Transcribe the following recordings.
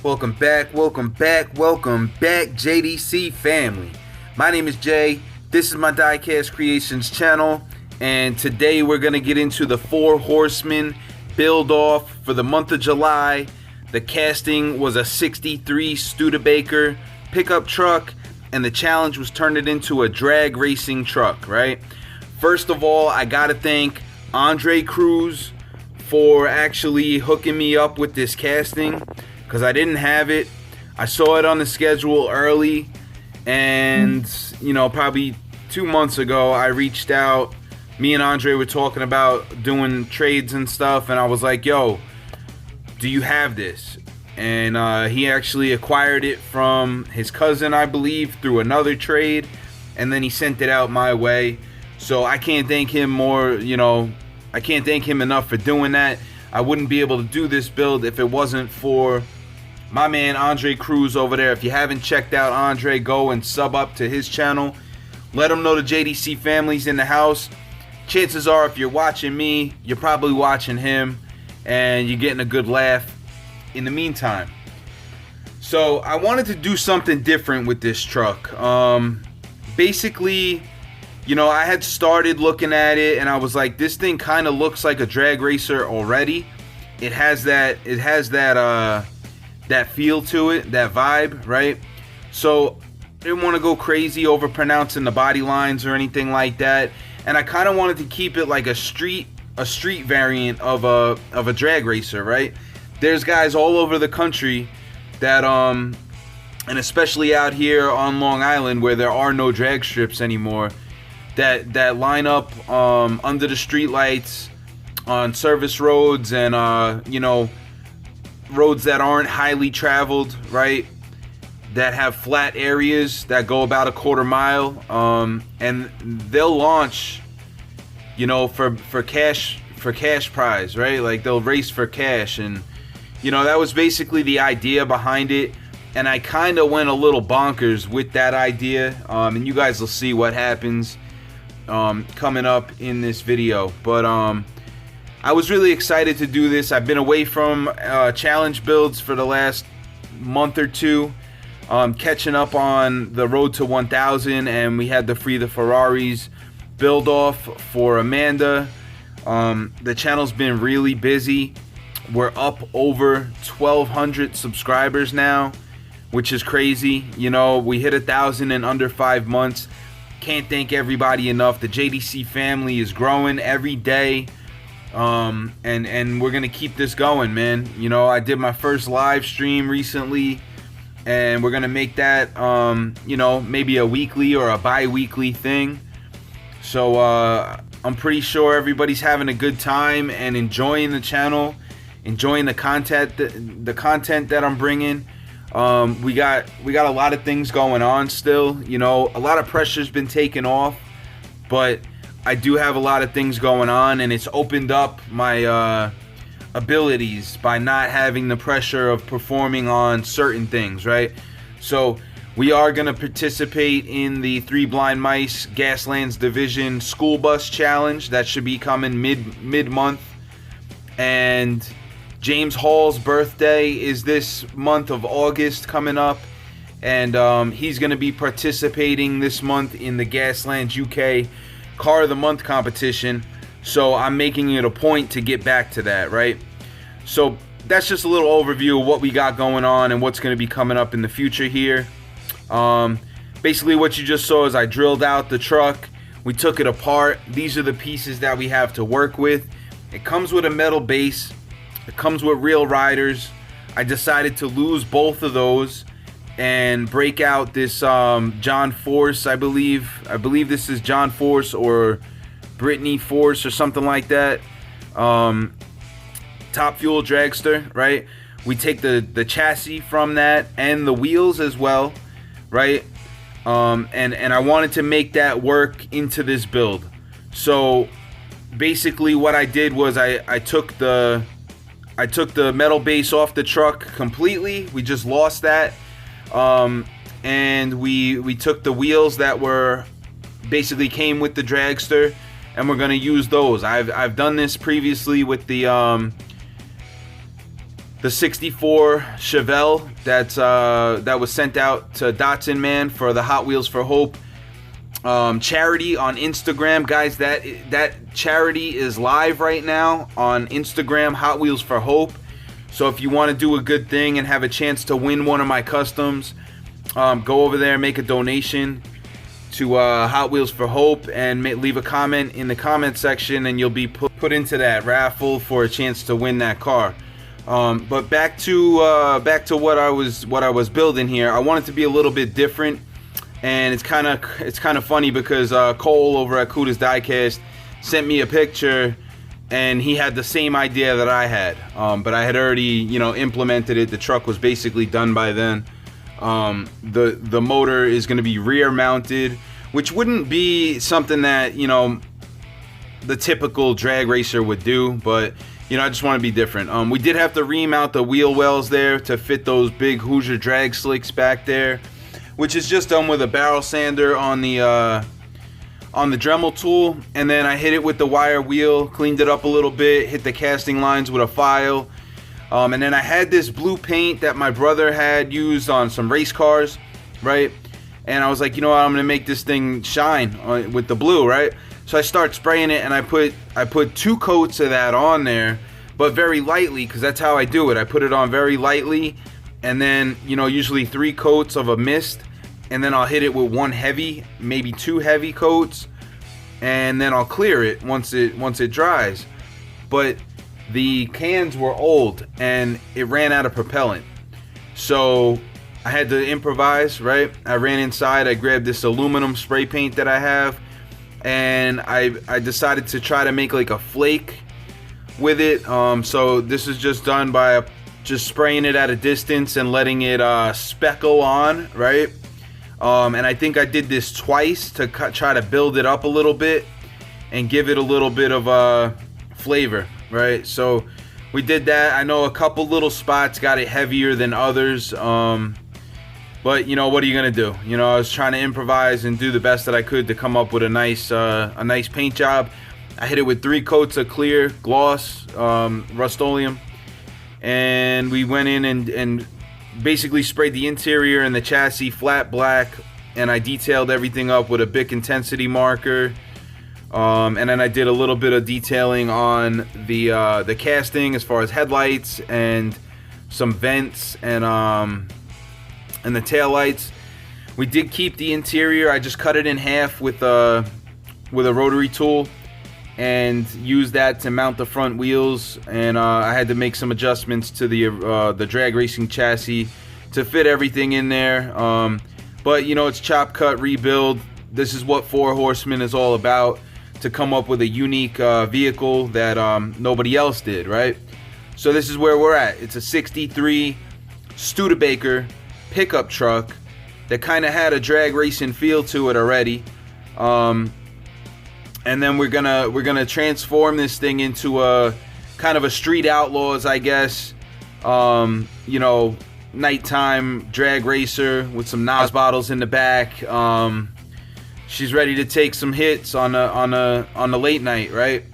Welcome back, JDC family. My name is Jay. This is my Diecast Creations channel, and today we're going to get into the Four Horsemen build off for the month of July. The casting was a 63 Studebaker pickup truck, and the challenge was turned it into a drag racing truck, right? First of all, I got to thank Andres Crux for actually hooking me up with this casting, because I didn't have it. I saw it on the schedule early, and probably 2 months ago I reached out. Me and Andre were talking about doing trades and stuff, and I was like, yo, do you have this? And he actually acquired it from his cousin, I believe, through another trade, and then he sent it out my way. So I can't thank him more, I can't thank him enough for doing that. I wouldn't be able to do this build if it wasn't for my man Andres Crux over there. If you haven't checked out Andre, go and sub up to his channel. Let him know the JDC family's in the house. Chances are, if you're watching me, you're probably watching him, and you're getting a good laugh in the meantime. So I wanted to do something different with this truck. Basically, I had started looking at it, and I was like, this thing kind of looks like a drag racer already. It has that feel to it, that vibe, right? So I didn't want to go crazy over pronouncing the body lines or anything like that, and I kind of wanted to keep it like a street variant of a drag racer, right? There's guys all over the country that and especially out here on Long Island, where there are no drag strips anymore, that line up under the street lights on service roads and roads that aren't highly traveled, right? That have flat areas that go about a quarter mile, and they'll launch, for cash prize, right? Like, they'll race for cash, and that was basically the idea behind it. And I kind of went a little bonkers with that idea, and you guys will see what happens coming up in this video. But I was really excited to do this. I've been away from challenge builds for the last month or two, catching up on the road to 1000, and we had the Free the Ferraris build off for Amanda. The channel's been really busy. We're up over 1,200 subscribers now, which is crazy. We hit 1,000 in under 5 months. Can't thank everybody enough. The JDC family is growing every day. And we're gonna keep this going, man. I did my first live stream recently, and we're gonna make that maybe a weekly or a bi-weekly thing. So I'm pretty sure everybody's having a good time and enjoying the channel, enjoying the content that I'm bringing. We got a lot of things going on still. A lot of pressure's been taken off, but I do have a lot of things going on, and it's opened up my abilities by not having the pressure of performing on certain things, right? So we are going to participate in the Three Blind Mice Gaslands Division School Bus Challenge. That should be coming mid-month. And James Hall's birthday is this month of August coming up, and he's going to be participating this month in the Gaslands UK Car of the Month competition. So I'm making it a point to get back to that, right? So that's just a little overview of what we got going on and what's going to be coming up in the future here. Basically what you just saw is I drilled out the truck. We took it apart. These are the pieces that we have to work with. It comes with a metal base. It comes with real riders. I decided to lose both of those and break out this John Force, I believe this is John Force or Brittany Force or something like that. Top Fuel Dragster, right? We take the chassis from that and the wheels as well, right? And I wanted to make that work into this build. So basically what I did was I took the metal base off the truck completely. We just lost that. And we took the wheels that were basically came with the Dragster, and we're gonna use those. I've done this previously with the the 64 Chevelle that was sent out to Datsun Man for the Hot Wheels for Hope charity on Instagram. Guys, that charity is live right now on Instagram, Hot Wheels for Hope. So if you want to do a good thing and have a chance to win one of my customs, go over there and make a donation to Hot Wheels for Hope, and leave a comment in the comment section, and you'll be put into that raffle for a chance to win that car. But back to what I was building here. I want it to be a little bit different, and it's kind of funny because Cole over at Kuda's Diecast sent me a picture, and he had the same idea that I had, but I had already implemented it. The truck was basically done by then. The motor is going to be rear mounted, which wouldn't be something that the typical drag racer would do, but I just want to be different. We did have to remount the wheel wells there to fit those big Hoosier drag slicks back there, which is just done with a barrel sander on the Dremel tool, and then I hit it with the wire wheel, cleaned it up a little bit, hit the casting lines with a file, and then I had this blue paint that my brother had used on some race cars, right? And I was like, you know what, I'm gonna make this thing shine with the blue, right? So I start spraying it, and I put 2 coats of that on there, but very lightly, because that's how I do it. I put it on very lightly, and then usually 3 coats of a mist, and then I'll hit it with 1 heavy, maybe 2 heavy coats, and then I'll clear it once it dries. But the cans were old and it ran out of propellant, so I had to improvise, right? I ran inside, I grabbed this aluminum spray paint that I have, and I decided to try to make like a flake with it. So this is just done by just spraying it at a distance and letting it speckle on, right? And I think I did this twice to try to build it up a little bit and give it a little bit of flavor, right? So we did that. I know a couple little spots got it heavier than others, but what are you gonna do? I was trying to improvise and do the best that I could to come up with a nice paint job. I hit it with 3 coats of clear gloss Rust-Oleum, and we went in and basically sprayed the interior and the chassis flat black, and I detailed everything up with a Bic Intensity marker, and then I did a little bit of detailing on the casting as far as headlights and some vents and the tail lights. We did keep the interior. I just cut it in half with a rotary tool and used that to mount the front wheels, and I had to make some adjustments to the drag racing chassis to fit everything in there, but it's chop, cut, rebuild. This is what Four Horsemen is all about, to come up with a unique vehicle that nobody else did, right? So this is where we're at. It's a 63 Studebaker pickup truck that kind of had a drag racing feel to it already, and then we're gonna transform this thing into a kind of a street outlaws, I guess, nighttime drag racer with some Nas bottles in the back. She's ready to take some hits on the late night, right?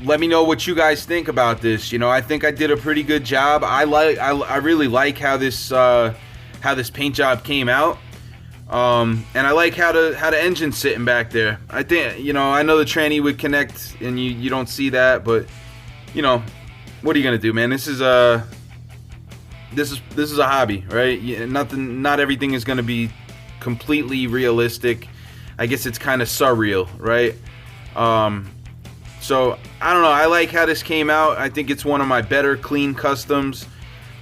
Let me know what you guys think about this. I think I did a pretty good job. I really like how this paint job came out, and I like how the engine's sitting back there. I think I know the tranny would connect, and you don't see that, but what are you gonna do, man? This is a hobby, right? Not everything is gonna be completely realistic. I guess it's kind of surreal, right? So I don't know. I like how this came out. I think it's one of my better clean customs.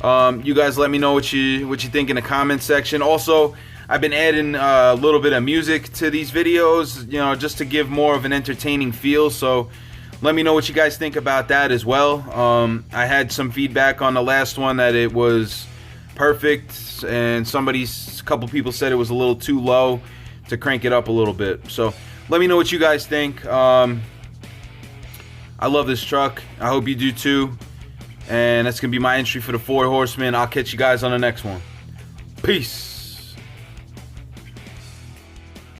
You guys, let me know what you think in the comment section. Also, I've been adding a little bit of music to these videos, just to give more of an entertaining feel. So let me know what you guys think about that as well. I had some feedback on the last one that it was perfect, and a couple people said it was a little too low, to crank it up a little bit. So let me know what you guys think. I love this truck. I hope you do too. And that's going to be my entry for the Four Horsemen. I'll catch you guys on the next one. Peace.